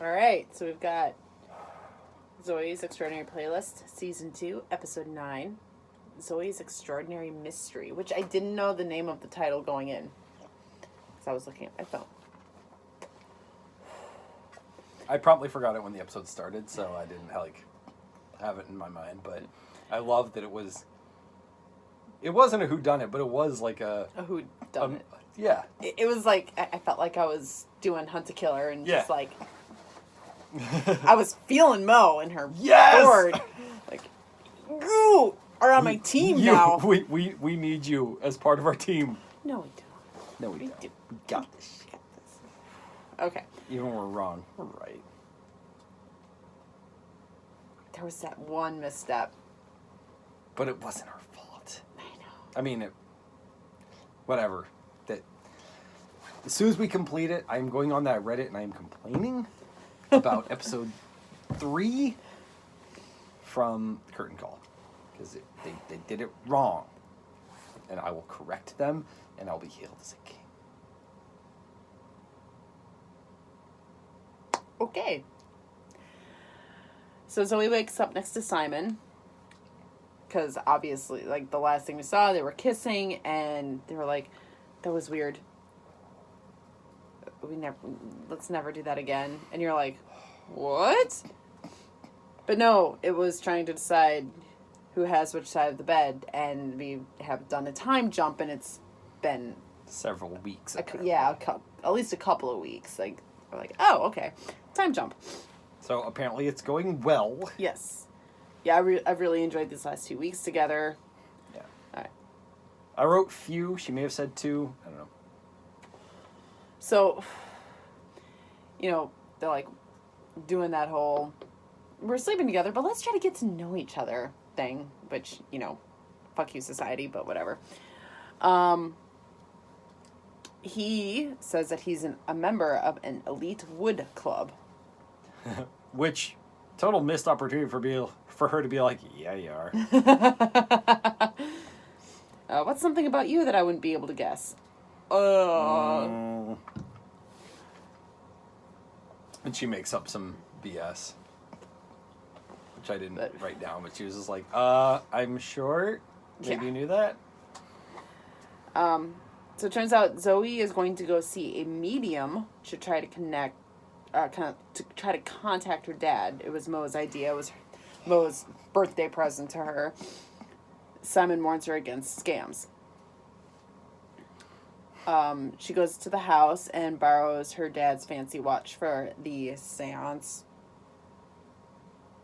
All right, so we've got Zoey's Extraordinary Playlist, Season 2, Episode 9. Zoey's Extraordinary Mystery, which I didn't know the name of the title going in. Because I was looking at my phone. I promptly forgot it when the episode started, so I didn't, have it in my mind. But I love that it was... It wasn't a whodunit, but it was like a... A whodunit. Yeah. It was like, I felt like I was doing Hunt a Killer and just like... I was feeling Mo and her board. Like, you are on my team now. We need you as part of our team. No, we don't. No, we don't. We got this. Okay. Even when we're wrong, we're right. There was that one misstep. But it wasn't our fault. I know. I mean, whatever. As soon as we complete it, I'm going on that Reddit and I'm complaining about episode 3 from Curtain Call. Because they did it wrong. And I will correct them, and I'll be hailed as a king. Okay. So Zoey wakes up next to Simon. Because obviously, like, the last thing we saw, they were kissing, and they were like, that was weird. Let's never do that again. And you're like, what? But no, it was trying to decide who has which side of the bed, and we have done a time jump, and it's been several weeks. at least a couple of weeks. Like, we're like, oh, okay, time jump. So apparently it's going well. Yes. Yeah, I've really enjoyed these last 2 weeks together. Yeah. All right. I wrote few. She may have said 2. I don't know. So, they're like doing that whole, we're sleeping together, but let's try to get to know each other thing, which, fuck you society, but whatever. He says that he's a member of an elite wood club. Which, total missed opportunity for her to be like, yeah, you are. What's something about you that I wouldn't be able to guess? And she makes up some BS. Which I didn't write down, but she was just like, I'm short. Maybe you knew that? So it turns out Zoey is going to go see a medium to try to try to contact her dad. It was Mo's idea. It was Mo's birthday present to her. Simon warns her against scams. She goes to the house and borrows her dad's fancy watch for the seance.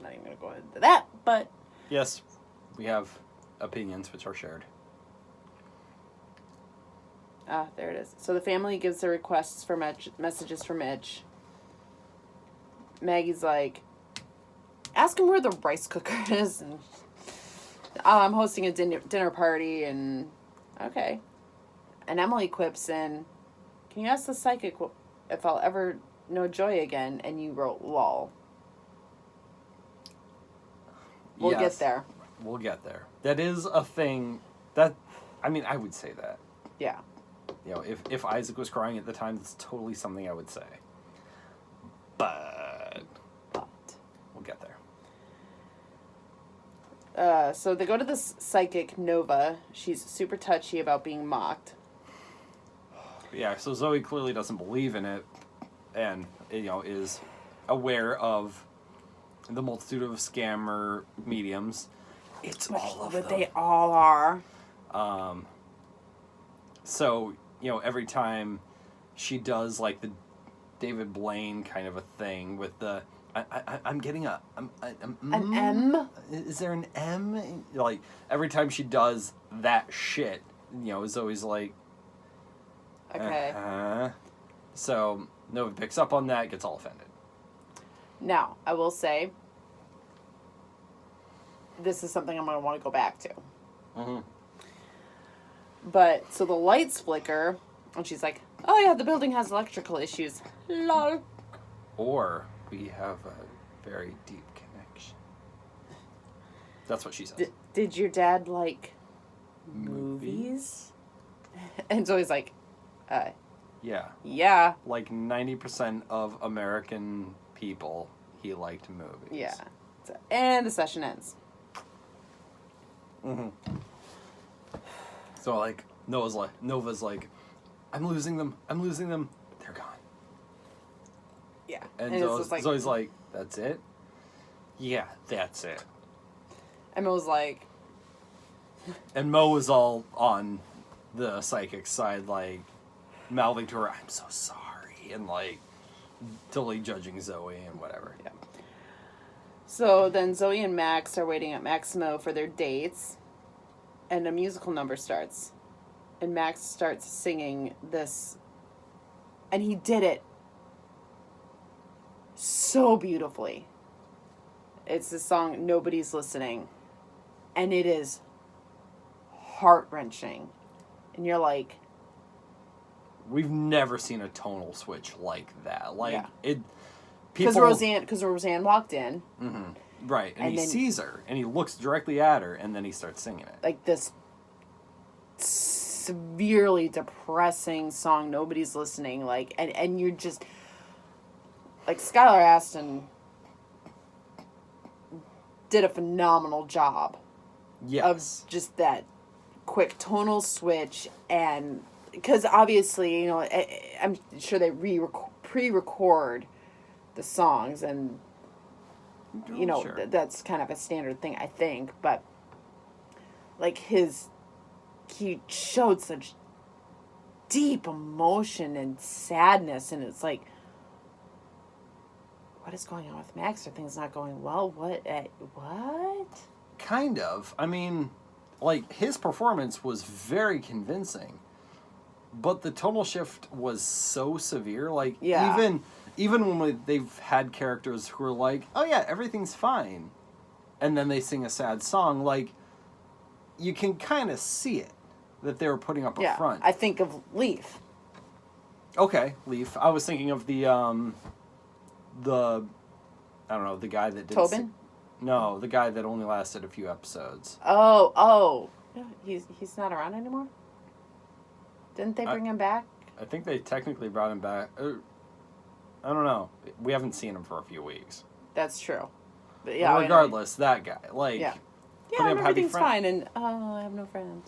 Not even going to go into that, but... Yes, we have opinions which are shared. There it is. So the family gives the requests for messages for Mitch. Maggie's like, ask him where the rice cooker is. And, I'm hosting a dinner party, and okay. And Emily quips in, can you ask the psychic if I'll ever know Joy again? And you wrote lol. We'll get there. We'll get there. That is a thing that, I would say that. Yeah. If Isaac was crying at the time, that's totally something I would say. But we'll get there. So they go to this psychic, Nova. She's super touchy about being mocked. Yeah, so Zoey clearly doesn't believe in it, and, is aware of the multitude of scammer mediums. It's all of them. But they all are. So, every time she does, like, the David Blaine kind of a thing with the... I'm getting an M? Is there an M? Like, every time she does that shit, Zoe's like... Okay. So, Nova picks up on that, gets all offended. Now, I will say, this is something I'm going to want to go back to. Mm-hmm. But, so the lights flicker, and she's like, oh yeah, the building has electrical issues. Lol. Or we have a very deep connection. That's what she says. Did your dad like movies? And Zoe's like, Yeah. Yeah. Like 90% of American people, he liked movies. Yeah. And the session ends. Mm-hmm. So, like, Nova's like, I'm losing them. They're gone. Yeah. And it's just like, Zoe's like, that's it? Yeah, that's it. And Mo was like... And Mo was all on the psychic side, like, mouthing to her, I'm so sorry, and, like, totally judging Zoe and whatever. Yeah. So then Zoe and Max are waiting at Maximo for their dates, and a musical number starts. And Max starts singing this, and he did it so beautifully. It's the song Nobody's Listening, and it is heart-wrenching. And you're like... We've never seen a tonal switch like that. Like, it... Because Roseanne walked in. Mm-hmm. Right, and he then, sees her, and he looks directly at her, and then he starts singing it. Like this severely depressing song, Nobody's Listening, like, and you're just... Like, Skylar Astin did a phenomenal job of just that quick tonal switch, and... Because obviously, you know, I'm sure they pre-record the songs, and you know, that's kind of a standard thing, I think, but like he showed such deep emotion and sadness, and it's like, what is going on with Max? Are things not going well? What? Kind of. I mean, like, his performance was very convincing, but the tonal shift was so severe, like, even when they've had characters who are like, oh yeah, everything's fine, and then they sing a sad song, like, you can kind of see it, that they were putting up a front. I think of Leaf. Okay, Leaf. I was thinking of the I don't know, the guy that did... Tobin? No, the guy that only lasted a few episodes. Oh. He's not around anymore? Didn't they bring him back? I think they technically brought him back. I don't know. We haven't seen him for a few weeks. That's true. But yeah, regardless, that guy, like, everything's fine, and I have no friends.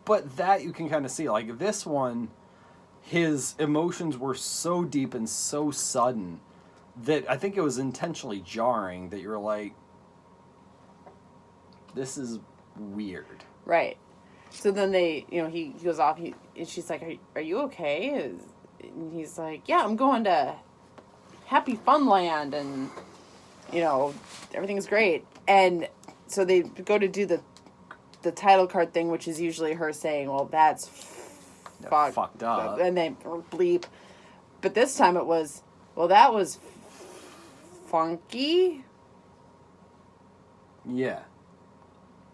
But that you can kind of see, like, this one, his emotions were so deep and so sudden that I think it was intentionally jarring. That you're like, this is weird, right? So then he goes off. And she's like, "Are you okay?" And he's like, "Yeah, I'm going to Happy Funland, and everything's great." And so they go to do the title card thing, which is usually her saying, "Well, that's fucked up," and then bleep. But this time it was, "Well, that was funky." Yeah.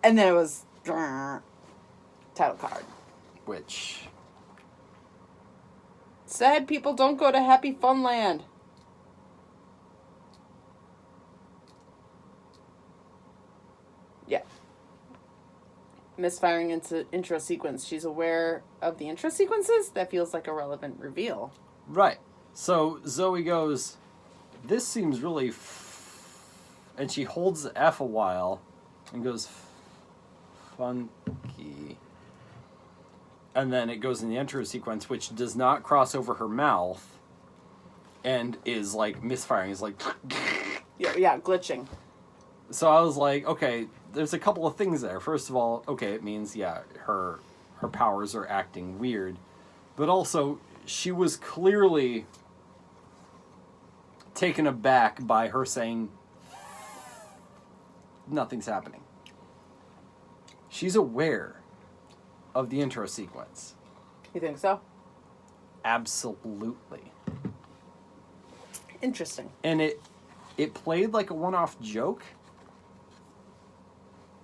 And then it was title card. Which... Sad people don't go to Happy Funland. Yeah. Misfiring into intro sequence. She's aware of the intro sequences? That feels like a relevant reveal. Right. So Zoe goes, this seems really... and she holds the F a while and goes, funky. And then it goes in the intro sequence, which does not cross over her mouth and is like misfiring. Is like... Yeah, glitching. So I was like, okay, there's a couple of things there. First of all, okay, it means, her powers are acting weird. But also, she was clearly taken aback by her saying, nothing's happening. She's aware of the intro sequence. You think so? Absolutely. Interesting. And it played like a one-off joke,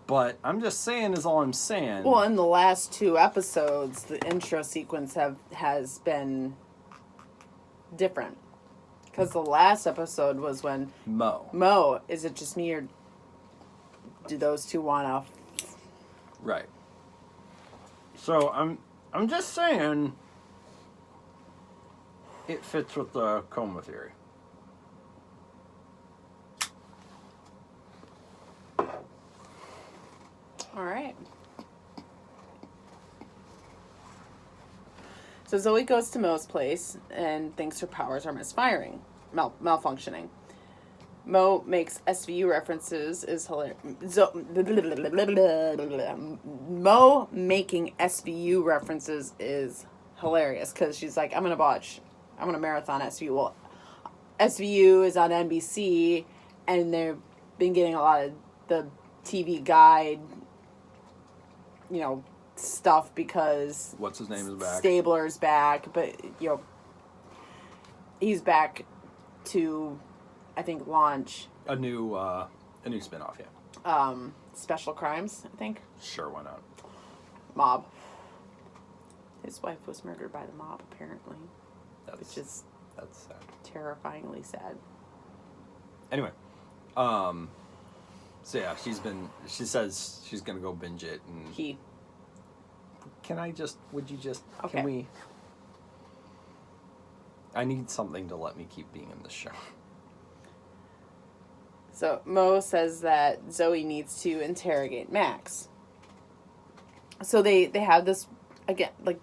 but I'm just saying is all I'm saying. Well, in the last 2 episodes, the intro sequence has been different. Because the last episode was when... Mo, is it just me, or do those two want to... Right. So I'm just saying it fits with the coma theory. All right. So Zoe goes to Mo's place and thinks her powers are misfiring, malfunctioning. Mo makes SVU references is hilarious. Mo making SVU references is hilarious because she's like, I'm gonna marathon SVU. Well, SVU is on NBC, and they've been getting a lot of the TV Guide, stuff because What's his name is back. Stabler's back, but he's back to, I think, launch a new spinoff. Yeah. Special Crimes. I think. Sure, why not? Mob. His wife was murdered by the mob, apparently, which is that's sad. Terrifyingly sad. Anyway, so yeah, she says she's gonna go binge it, and would you just, okay. Can we, I need something to let me keep being in this show. So Mo says that Zoe needs to interrogate Max. So they have this, again, like,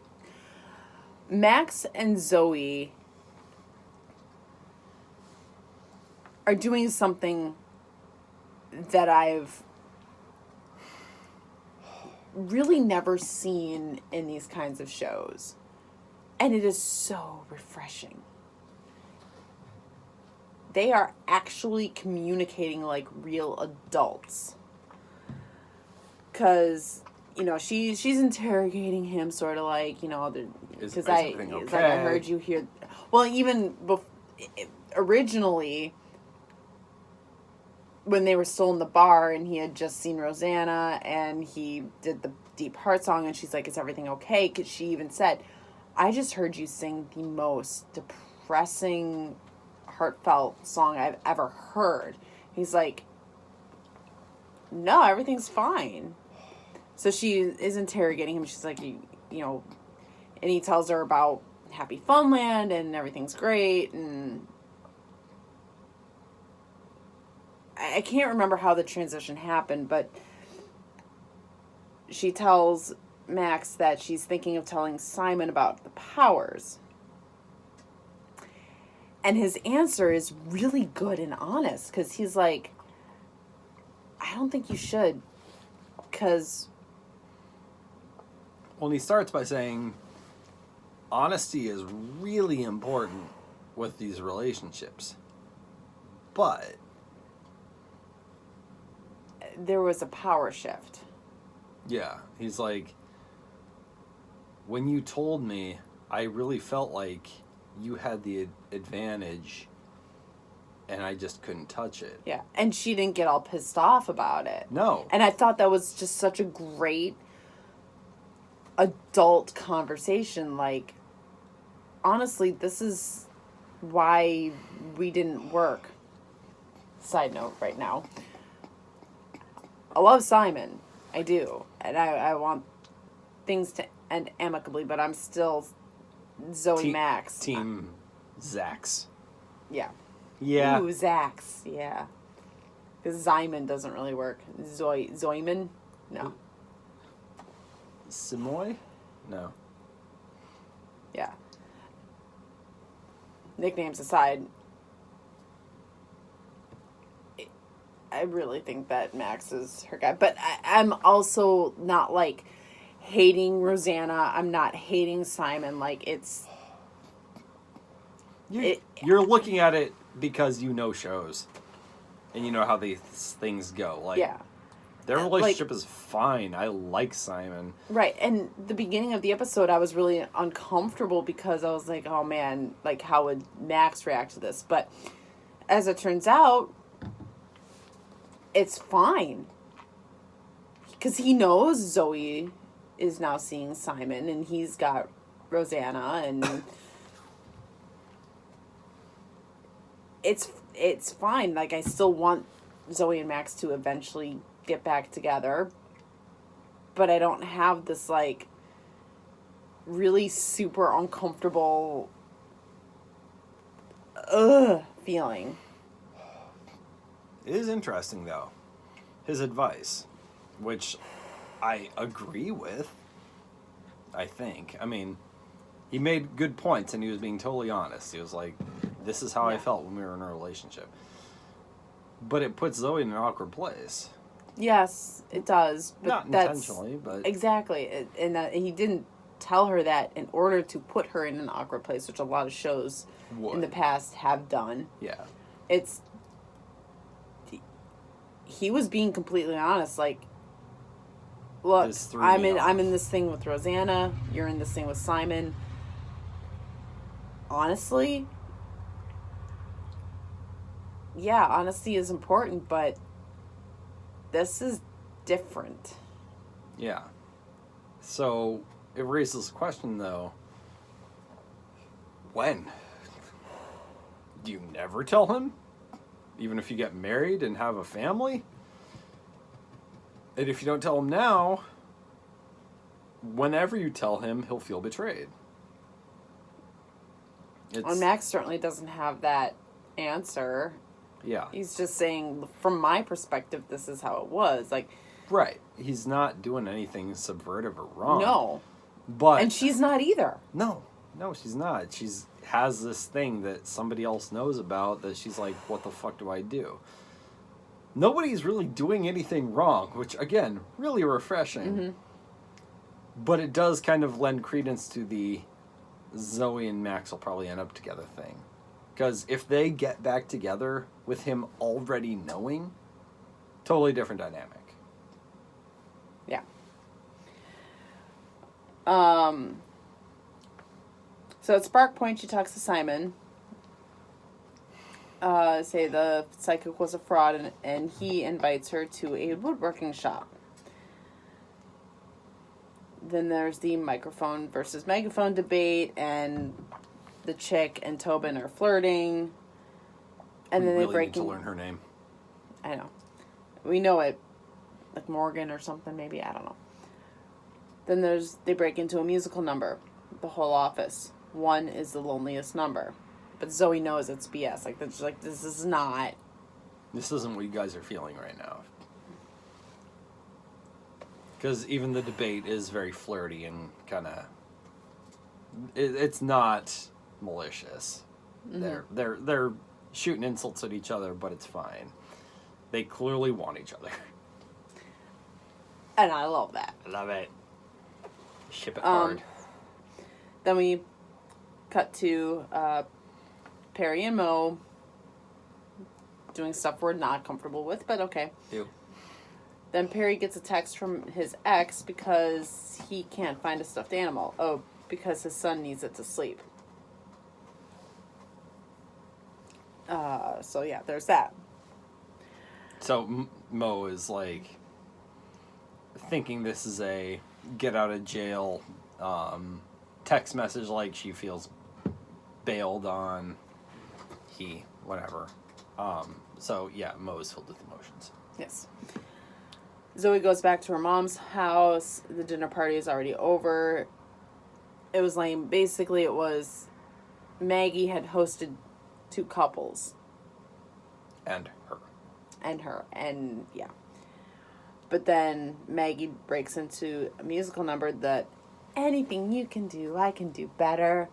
Max and Zoe are doing something that I've really never seen in these kinds of shows. And it is so refreshing. They are actually communicating like real adults. Because, she's interrogating him sort of like, because I heard you hear. Well, even originally, when they were still in the bar and he had just seen Rosanna and he did the Deep Heart song and she's like, is everything okay? Because she even said, I just heard you sing the most depressing, heartfelt song I've ever heard. He's like, no, everything's fine. So she is interrogating him. She's like, and he tells her about Happy Funland and everything's great. And I can't remember how the transition happened, but she tells Max that she's thinking of telling Simon about the powers. And his answer is really good and honest, because he's like, I don't think you should, because... Well, he starts by saying, honesty is really important with these relationships. But... there was a power shift. Yeah, he's like, when you told me, I really felt like you had the advantage and I just couldn't touch it. Yeah, and she didn't get all pissed off about it. No. And I thought that was just such a great adult conversation. Like, honestly, this is why we didn't work. Side note right now. I love Simon. I do. And I want things to end amicably, but I'm still Zoe Max. Team Zax. Yeah. Yeah. Ooh, Zax. Yeah. Because Zyman doesn't really work. Zoyman? No. Simoy? No. Yeah. Nicknames aside, I really think that Max is her guy. But I'm also not, like, hating Rosanna. I'm not hating Simon. Like, it's... You're looking at it because you know shows. And you know how these things go. Like, yeah. Their relationship is fine. I like Simon. Right. And the beginning of the episode, I was really uncomfortable because I was like, oh, man, like, how would Max react to this? But as it turns out, it's fine. Because he knows Zoe is now seeing Simon, and he's got Rosanna, and it's fine. Like, I still want Zoe and Max to eventually get back together, but I don't have this, like, really super uncomfortable feeling. It is interesting, though, his advice, which I agree with. I think. I mean, he made good points and he was being totally honest. He was like, this is how I felt when we were in a relationship. But it puts Zoey in an awkward place. Yes, it does. But Not intentionally, but... Exactly. And that he didn't tell her that in order to put her in an awkward place, which a lot of shows in the past have done. Yeah. It's... He was being completely honest, like, look, I'm in this thing with Rosanna, you're in this thing with Simon. Honestly, yeah, honesty is important, but this is different. Yeah. So, it raises the question, though, when? Do you never tell him? Even if you get married and have a family? And if you don't tell him now, whenever you tell him, he'll feel betrayed. Well, Max certainly doesn't have that answer. Yeah. He's just saying, from my perspective, this is how it was. Like, right. He's not doing anything subversive or wrong. No. But... And she's not either. No, she's not. She's has this thing that somebody else knows about that she's like, what the fuck do I do? Nobody's really doing anything wrong, which, again, really refreshing. Mm-hmm. But it does kind of lend credence to the Zoey and Max will probably end up together thing. Because if they get back together with him already knowing, totally different dynamic. Yeah. So at Spark Point, she talks to Simon. Say the psychic was a fraud, and he invites her to a woodworking shop. Then there's the microphone versus megaphone debate, and the chick and Tobin are flirting. And then they break need to learn her name. I know. We know it, like Morgan or something, maybe, I don't know. Then they break into a musical number, the whole office. 1 is the loneliest number. But Zoey knows it's BS. Like, this is not... This isn't what you guys are feeling right now. Because even the debate is very flirty and kind of... It's not malicious. Mm-hmm. They're shooting insults at each other, but it's fine. They clearly want each other. And I love that. I love it. Ship it hard. Then we cut to Perry and Mo doing stuff we're not comfortable with, but okay. Ew. Then Perry gets a text from his ex because he can't find a stuffed animal. Oh, because his son needs it to sleep. So yeah, there's that. So Mo is like thinking this is a get out of jail text message, like she feels bailed on, whatever. So yeah, Mo's filled with emotions. Yes. Zoey goes back to her mom's house. The dinner party is already over. It was lame. Basically, it was Maggie had hosted 2 couples. And her. And yeah. But then Maggie breaks into a musical number that anything you can do, I can do better.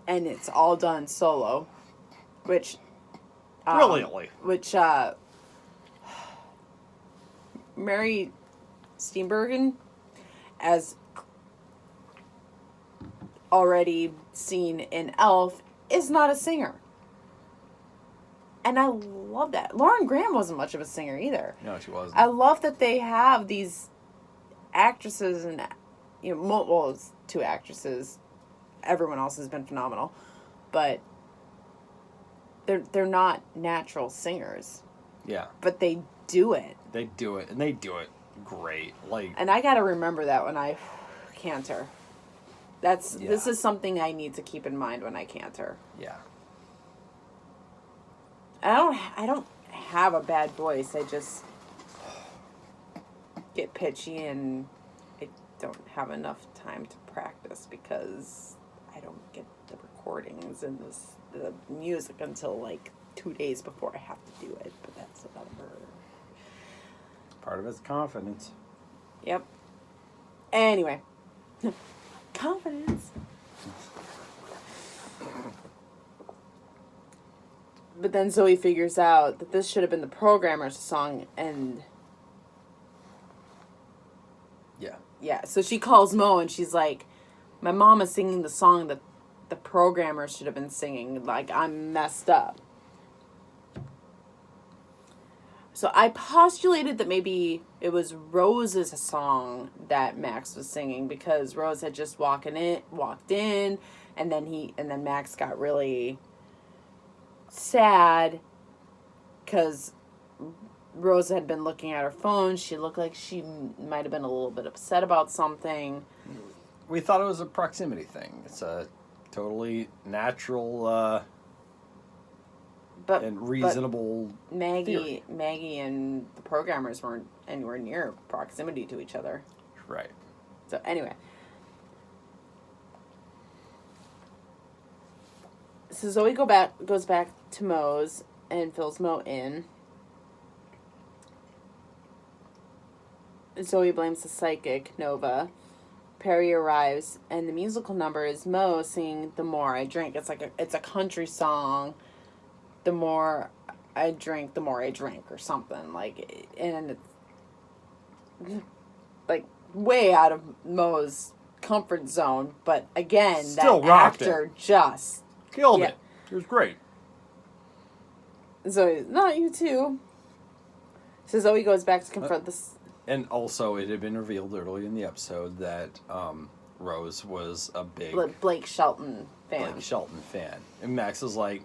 And it's all done solo. Which... Brilliantly. Which, Mary Steenburgen, as already seen in Elf, is not a singer. And I love that. Lauren Graham wasn't much of a singer either. No, she wasn't. I love that they have these actresses and, well, it's 2 actresses. Everyone else has been phenomenal. But they're not natural singers. Yeah. But they do it. They do it, and they do it great. Like, and I gotta remember that when I canter. This is something I need to keep in mind when I canter. Yeah. I don't have a bad voice. I just get pitchy, and I don't have enough time to practice because I don't get the recordings and the music until like 2 days before I have to do it. But that's another. Part of it's confidence. Yep. Anyway. Confidence. But then Zoe figures out that this should have been the programmer's song, and yeah, so she calls Mo and she's like, my mom is singing the song that the programmer should have been singing. Like, I'm messed up. So I postulated that maybe it was Rose's song that Max was singing, because Rose had just walked in, and then Max got really sad because Rose had been looking at her phone. She looked like she might have been a little bit upset about something. We thought it was a proximity thing. It's a totally natural and reasonable Maggie and the programmers weren't anywhere near proximity to each other. Right. So anyway. So Zoe goes back to Mo's and fills Mo in. Zoe blames the psychic, Nova. Perry arrives, and the musical number is Mo singing "The More I Drink." It's a country song. The more I drink, the more I drink, or something and it's like way out of Mo's comfort zone. But again, Still that rocked actor it. just Killed it. It was great. Zoe, not you too. So Zoe goes back to confront this. And also, it had been revealed early in the episode that Rose was a big Blake Shelton fan. And Max is like,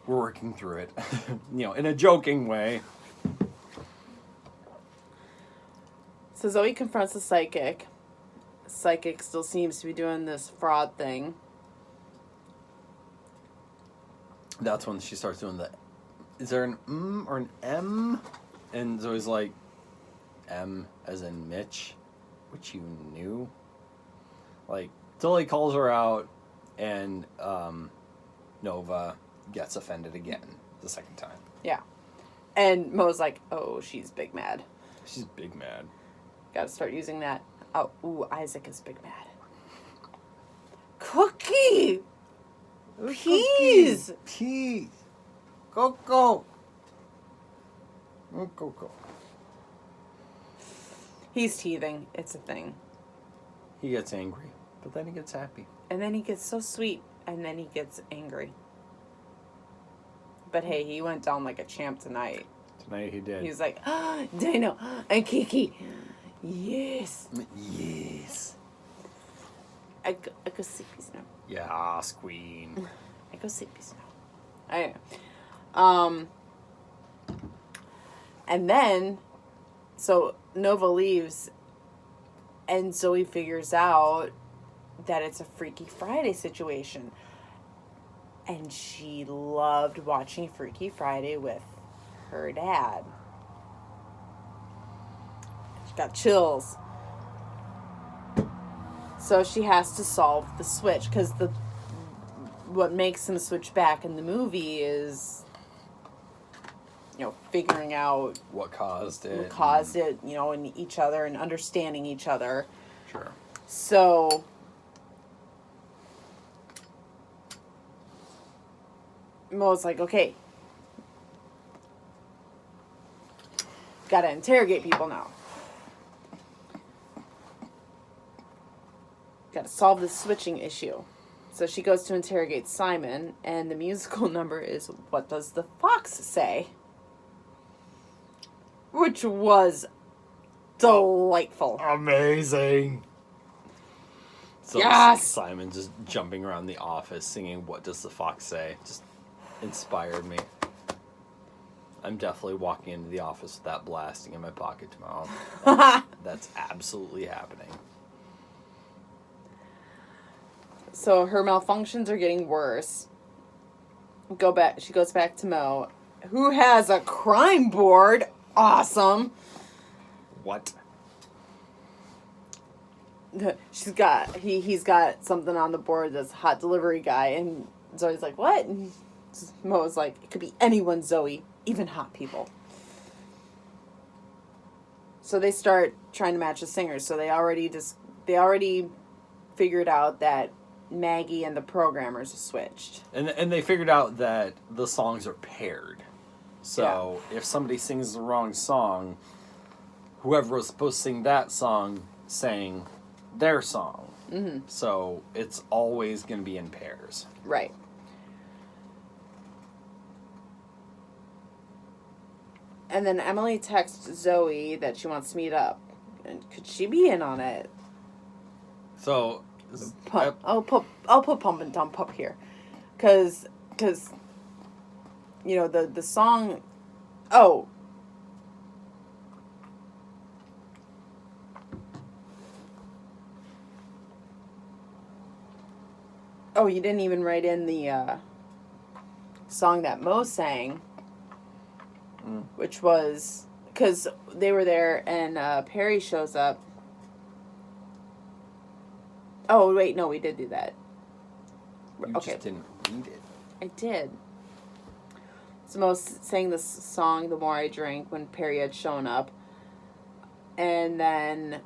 we're working through it. In a joking way. So Zoe confronts the psychic. Psychic still seems to be doing this fraud thing. That's when she starts doing is there an or an M? And Zoe's like, M as in Mitch, which you knew. Till he calls her out, and Nova gets offended again the second time. Yeah. And Mo's like, oh, she's big mad. She's big mad. Gotta start using that. Oh, ooh, Isaac is big mad. Cookie! Peas! Peas! Coco! Coco. He's teething. It's a thing. He gets angry, but then he gets happy. And then he gets so sweet, and then he gets angry. But hey, he went down like a champ tonight. Tonight he did. He was like, Dino and Kiki. Yes. Yes. I go sleepy now. Yes, queen. I go sleepy now. I and then, so Nova leaves, and Zoe figures out that it's a Freaky Friday situation. And she loved watching Freaky Friday with her dad. She got chills. So she has to solve the switch, because what makes him switch back in the movie is, figuring out what caused it. In each other and understanding each other. Sure. So Mo's like, okay, gotta interrogate people now. Gotta solve this switching issue. So she goes to interrogate Simon, and the musical number is "What Does the Fox Say?" Which was delightful. Amazing. So yes! Simon's just jumping around the office singing "What Does the Fox Say?" Just inspired me. I'm definitely walking into the office with that blasting in my pocket tomorrow. That's absolutely happening. So her malfunctions are getting worse. She goes back to Mo, who has a crime board. Awesome. What? He's got something on the board that's hot delivery guy, and Zoe's like, what? And Mo's like, it could be anyone, Zoe, even hot people. So they start trying to match the singers. So they already figured out that Maggie and the programmers are switched. And they figured out that the songs are paired. So if somebody sings the wrong song, whoever was supposed to sing that song sang their song. Mm-hmm. So it's always going to be in pairs. Right. And then Emily texts Zoey that she wants to meet up. And could she be in on it? So I'll put Pump and Dump up here. Cause you know, the song, oh, you didn't even write in the song that Mo sang, which was, because they were there and Perry shows up. Oh, wait, no, we did do that. You just didn't read it. I did. So Mo sang this song, The More I Drink, when Perry had shown up. And then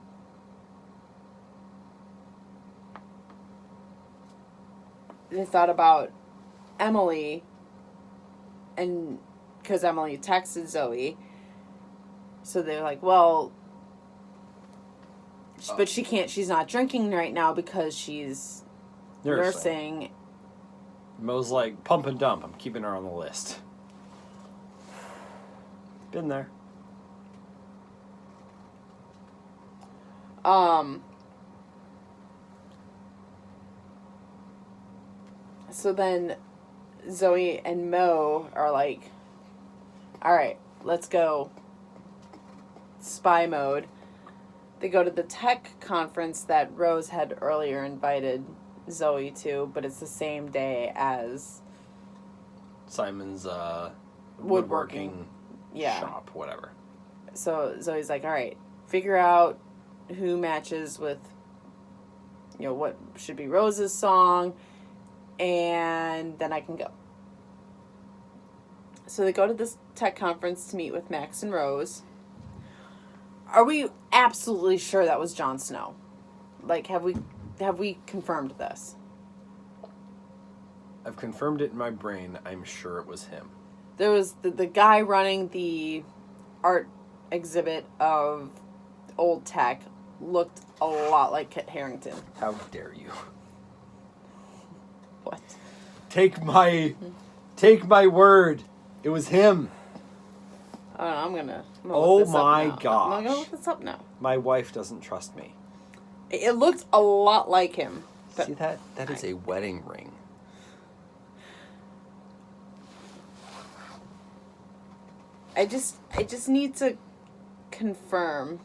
they thought about Emily, and because Emily texted Zoey, so they're like, well, but she can't, she's not drinking right now because she's nursing. Mo's like, Pump and Dump, I'm keeping her on the list. Been there. So then Zoey and Mo are like, all right, let's go spy mode. They go to the tech conference that Rose had earlier invited Zoey to, but it's the same day as Simon's woodworking shop, whatever. So Zoe's like, all right, figure out who matches with, you know, what should be Rose's song, and then I can go. So they go to this tech conference to meet with Max and Rose. Are we absolutely sure that was Jon Snow? Like, have we confirmed this? I've confirmed it in my brain. I'm sure it was him. There was the guy running the art exhibit of old tech looked a lot like Kit Harington. How dare you? What? Take my word. It was him. I'm gonna Oh look this my up now. gosh. I'm gonna look this up now. My wife doesn't trust me. It looked a lot like him. But see that? That is a wedding ring. I just need to confirm.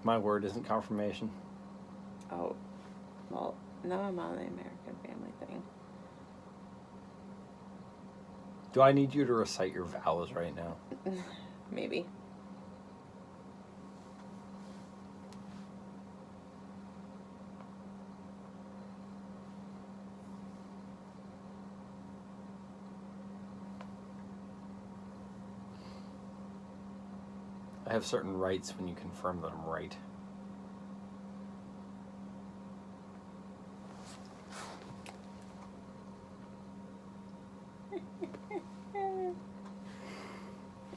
My word isn't confirmation. Oh, well, now I'm on the American Family thing. Do I need you to recite your vows right now? Maybe. I have certain rights when you confirm that I'm right.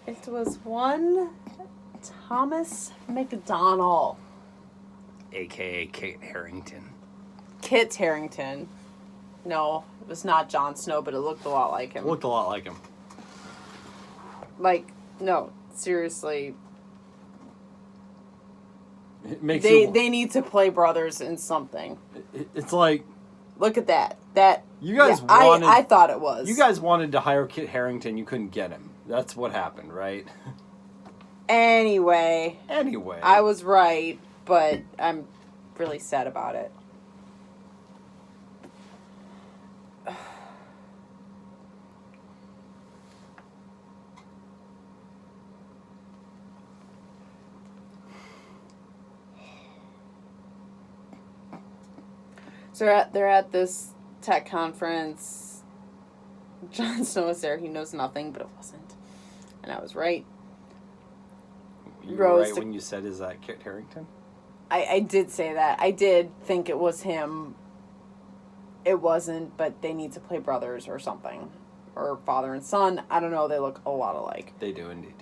It was one Thomas McDonnell. A.K.A. Kit Harington. Kit Harington. No, it was not Jon Snow, but it looked a lot like him. Looked a lot like him. Like, no, seriously. It makes they need to play brothers in something. It's like, look at that. That you guys wanted. I thought it was. You guys wanted to hire Kit Harington. You couldn't get him. That's what happened, right? Anyway. I was right, but I'm really sad about it. So they're at this tech conference. Jon Snow is there. He knows nothing, but it wasn't. And I was right. You were Rose right when you said, is that Kit Harington? I did say that. I did think it was him. It wasn't, but they need to play brothers or something. Or father and son. I don't know. They look a lot alike. They do indeed.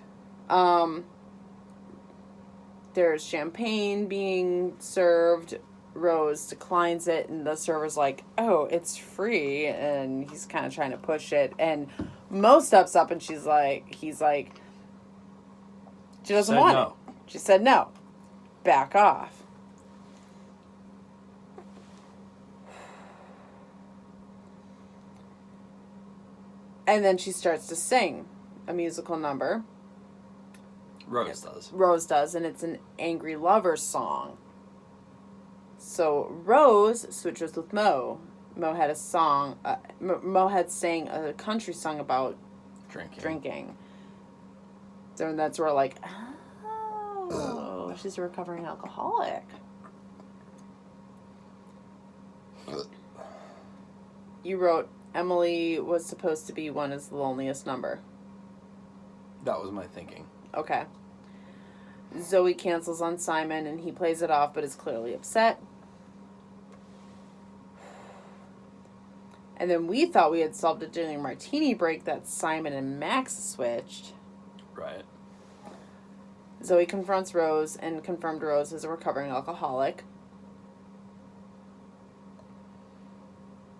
There's champagne being served. Rose declines it, and the server's like, oh, it's free. And he's kind of trying to push it. And Mo steps up, and he's like, she doesn't want it. She said no. Back off. And then she starts to sing a musical number. Rose does, and it's an angry lover song. So Rose switches with Mo. Mo had a song. Mo had sang a country song about drinking. So that's where like, oh, she's a recovering alcoholic. You wrote Emily was supposed to be one as the loneliest number. That was my thinking. Okay. Zoey cancels on Simon, and he plays it off, but is clearly upset. And then we thought we had solved it during Martini break that Simon and Max switched. Right. Zoey confronts Rose and confirmed Rose is a recovering alcoholic.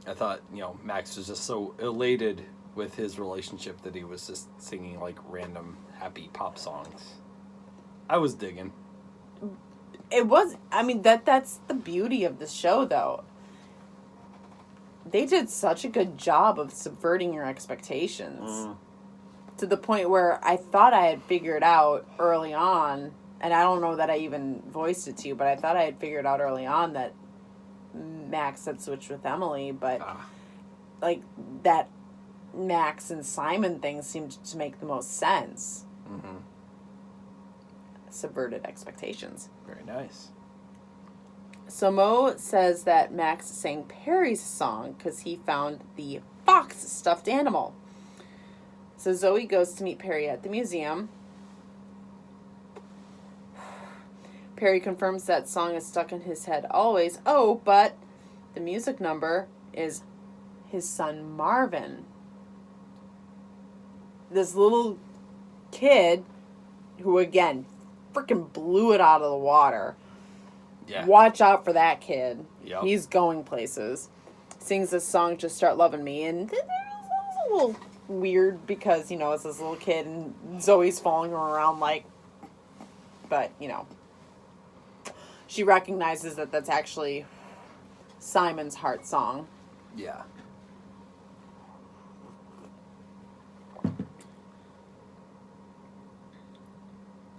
I thought, Max was just so elated with his relationship that he was just singing, like, random happy pop songs. I was digging. It was, that's the beauty of the show, though. They did such a good job of subverting your expectations. To the point where I thought I had figured out early on, and I don't know that I even voiced it to you, but I thought I had figured out early on that Max had switched with Emily, but like that Max and Simon thing seemed to make the most sense. Mm-hmm. Subverted expectations. Very nice. So Mo says that Max sang Perry's song because he found the fox stuffed animal. So Zoey goes to meet Perry at the museum. Perry confirms that song is stuck in his head always. Oh, but the music number is his son Marvin. This little kid who, again, freaking blew it out of the water. Yeah. Watch out for that kid. Yep. He's going places. Sings this song, Just Start Loving Me. And it was a little weird because, it's this little kid and Zoe's following him around like... But, she recognizes that that's actually Simon's heart song. Yeah.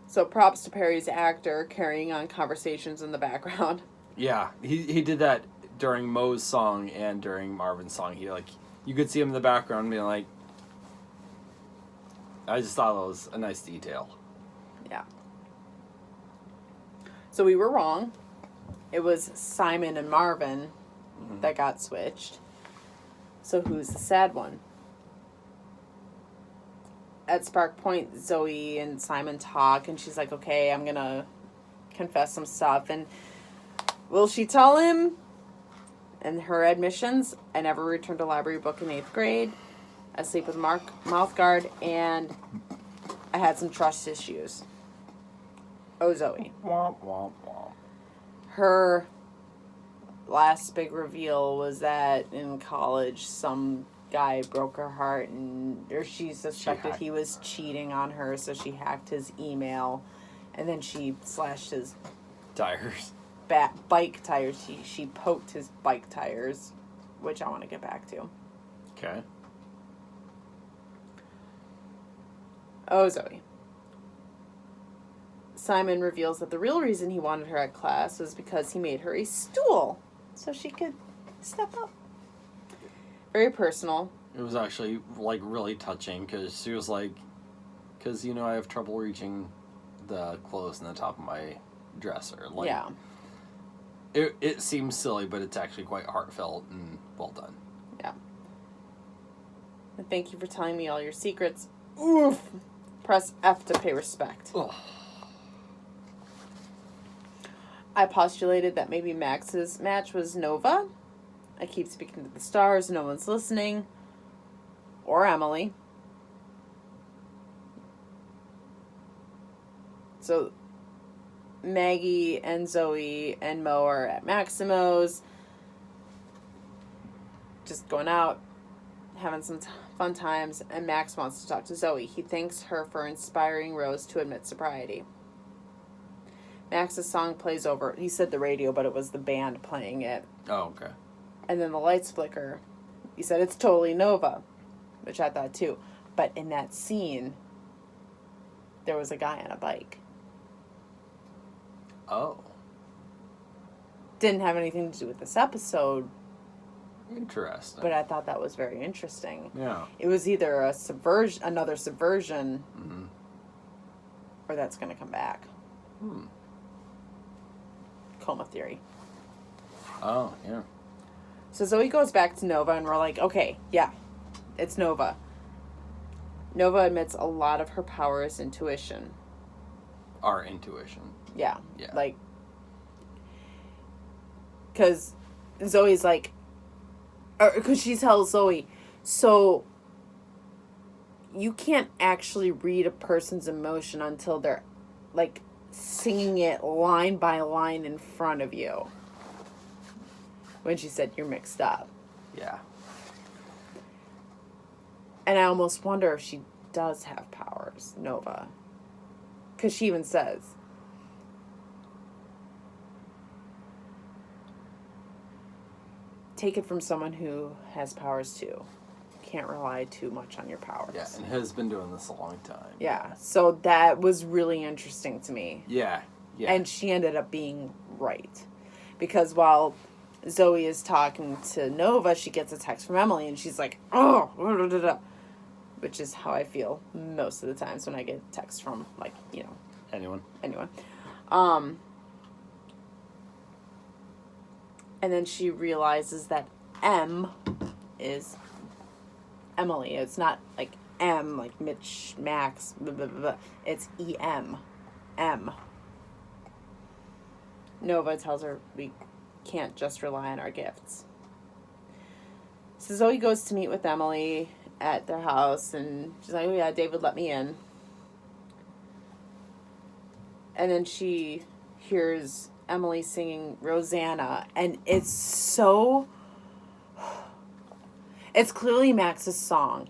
So props to Perry's actor carrying on conversations in the background. Yeah, he did that during Mo's song and during Marvin's song. You could see him in the background being like, I just thought it was a nice detail. Yeah. So we were wrong. It was Simon and Marvin that got switched. So who's the sad one? At Spark Point, Zoey and Simon talk, and she's like, okay, I'm going to confess some stuff. And will she tell him? And her admissions, I never returned a library book in 8th grade. I sleep with mouth guard, and I had some trust issues. Oh, Zoey. Womp, womp, womp. Her last big reveal was that in college, some guy broke her heart, or she suspected he was cheating on her, so she hacked his email, and then she slashed his tires. Bike tires. She poked his bike tires, which I want to get back to. Okay. Oh, Zoey. Simon reveals that the real reason he wanted her at class was because he made her a stool so she could step up. Very personal. It was actually, really touching because she was like, because, I have trouble reaching the clothes in the top of my dresser. Yeah. It seems silly, but it's actually quite heartfelt and well done. Yeah. And thank you for telling me all your secrets. Oof. Press F to pay respect. Ugh. I postulated that maybe Max's match was Nova. I keep speaking to the stars, no one's listening. Or Emily. So Maggie and Zoey and Mo are at Maximo's, just going out, having some fun times, and Max wants to talk to Zoey. He thanks her for inspiring Rose to admit sobriety. Max's song plays over. He said the radio, but it was the band playing it. Oh, okay. And then the lights flicker. He said, it's totally Nova, which I thought too. But in that scene, there was a guy on a bike. Oh. Didn't have anything to do with this episode, Interesting. but I thought that was very interesting. Yeah. It was either another subversion, Mm-hmm. or that's going to come back. Hmm. Coma theory. Oh, yeah. So Zoe goes back to Nova, and we're like, okay, yeah, it's Nova. Nova admits a lot of her power is intuition. Our intuition. Yeah. Yeah. Like, because Zoe's like, because she tells Zoe, so you can't actually read a person's emotion until they're, like, singing it line by line in front of you. When she said, you're mixed up. Yeah. And I almost wonder if she does have powers, Nova. Because she even says, take it from someone who has powers too. Can't rely too much on your powers. Yeah, and has been doing this a long time. Yeah, so that was really interesting to me. Yeah, yeah. And she ended up being right. Because while Zoe is talking to Nova, she gets a text from Emily, and she's like, oh, which is how I feel most of the times when I get texts from, like, you know, anyone. And then she realizes that M is Emily. It's not like M, like Mitch, Max, blah, blah, blah, blah. It's E-M. M. Nova tells her we can't just rely on our gifts. So Zoe goes to meet with Emily at their house, and she's like, oh yeah, David let me in. And then she hears Emily singing Rosanna, and it's so... It's clearly Max's song,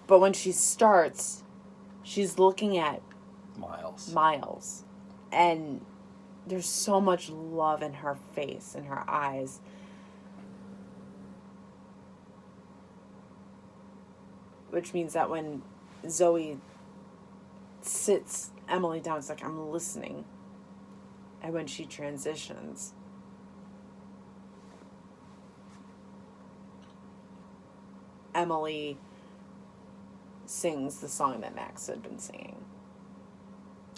but when she starts, she's looking at Miles, and there's so much love in her face, in her eyes. Which means that when Zoe sits Emily down, it's like, I'm listening. And when she transitions, Emily sings the song that Max had been singing.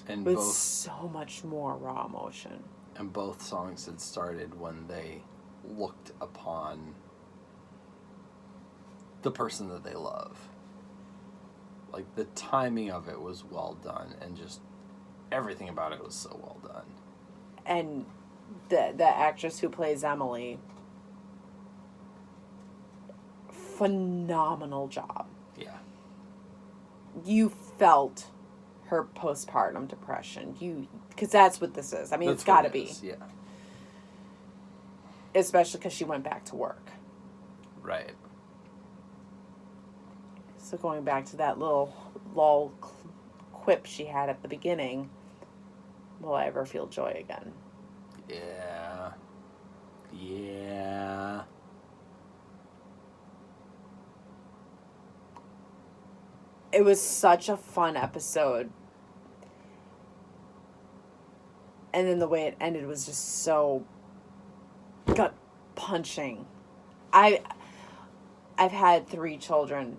And with so much more raw emotion. And both songs had started when they looked upon the person that they love. Like, the timing of it was well done, and just everything about it was so well done. And the actress who plays Emily, phenomenal job. Yeah. You felt her postpartum depression. Because that's what this is. I mean, it's got to be. Yeah. Especially because she went back to work. Right. So going back to that little lull quip she had at the beginning, will I ever feel joy again? Yeah. Yeah. It was such a fun episode. And then the way it ended was just so gut punching. I've had 3 children,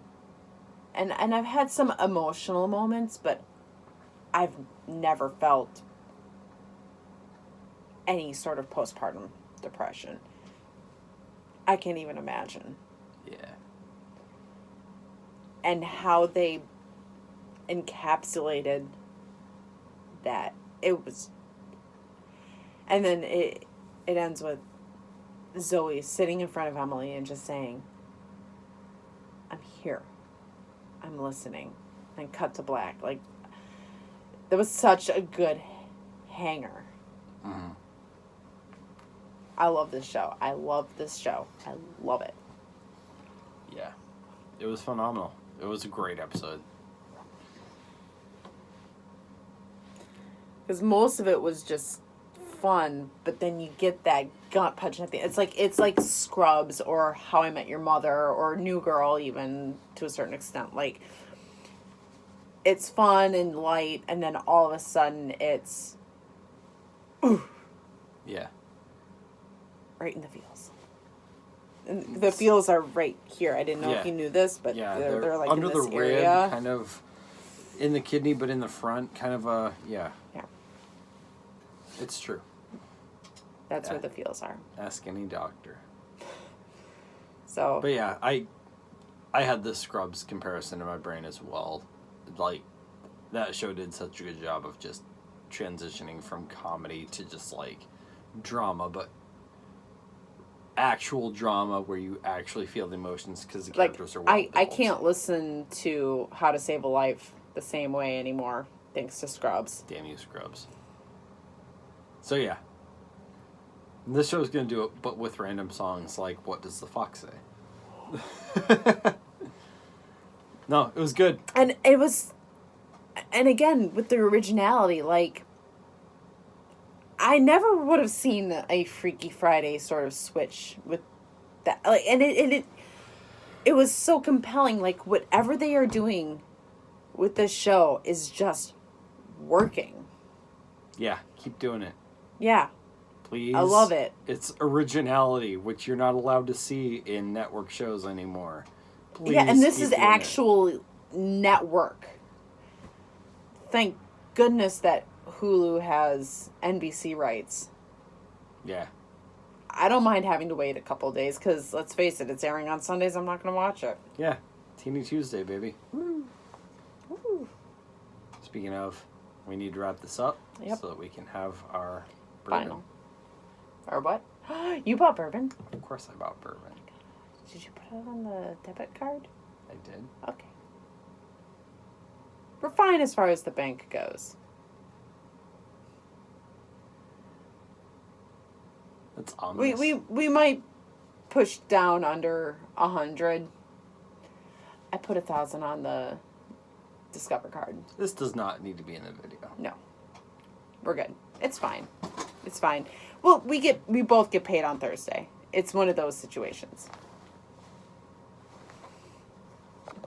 and I've had some emotional moments, but I've never felt any sort of postpartum depression. I can't even imagine. Yeah. And how they encapsulated that. And then it ends with Zoe sitting in front of Emily and just saying, I'm here. I'm listening. And cut to black. Like, that was such a good hanger. Mm-hmm. I love this show. I love it. Yeah. It was phenomenal. It was a great episode. Because most of it was just fun, but then you get that gut punch at the end. It's like Scrubs or How I Met Your Mother or New Girl, even to a certain extent. Like, it's fun and light, and then all of a sudden it's Yeah. right in the feels. And the feels are right here. I didn't know if you knew this, but they're like under in this the area. rib, kind of in the kidney, but in the front, kind of a Yeah. It's true. That's where the feels are. Ask any doctor. So. But yeah, I had the Scrubs comparison in my brain as well. Like, that show did such a good job of just transitioning from comedy to just like drama, but actual drama where you actually feel the emotions because the characters are well built. I can't listen to How to Save a Life the same way anymore thanks to Scrubs. Damn you, Scrubs. So yeah, this show's gonna do it, but with random songs like "What Does the Fox Say?" No, it was good, and it was, and again with the originality, like I never would have seen a Freaky Friday sort of switch with that, like, and it was so compelling. Like, whatever they are doing with this show is just working. Yeah, keep doing it. Yeah. Please. I love it. It's originality, which you're not allowed to see in network shows anymore. Please. Yeah, and this is actual network. Thank goodness that Hulu has NBC rights. Yeah. I don't mind having to wait a couple days, because, let's face it, it's airing on Sundays. I'm not going to watch it. Yeah. Teeny Tuesday, baby. Woo. Woo. Speaking of, we need to wrap this up so that we can have our bourbon. Final. Or what? You bought bourbon? Of course I bought bourbon. Did you put it on the debit card? I did. Okay. We're fine as far as the bank goes. That's ominous. We might push down under 100. I put 1,000 on the Discover card. This does not need to be in the video. No. We're good. It's fine. It's fine. Well, we both get paid on Thursday. It's one of those situations.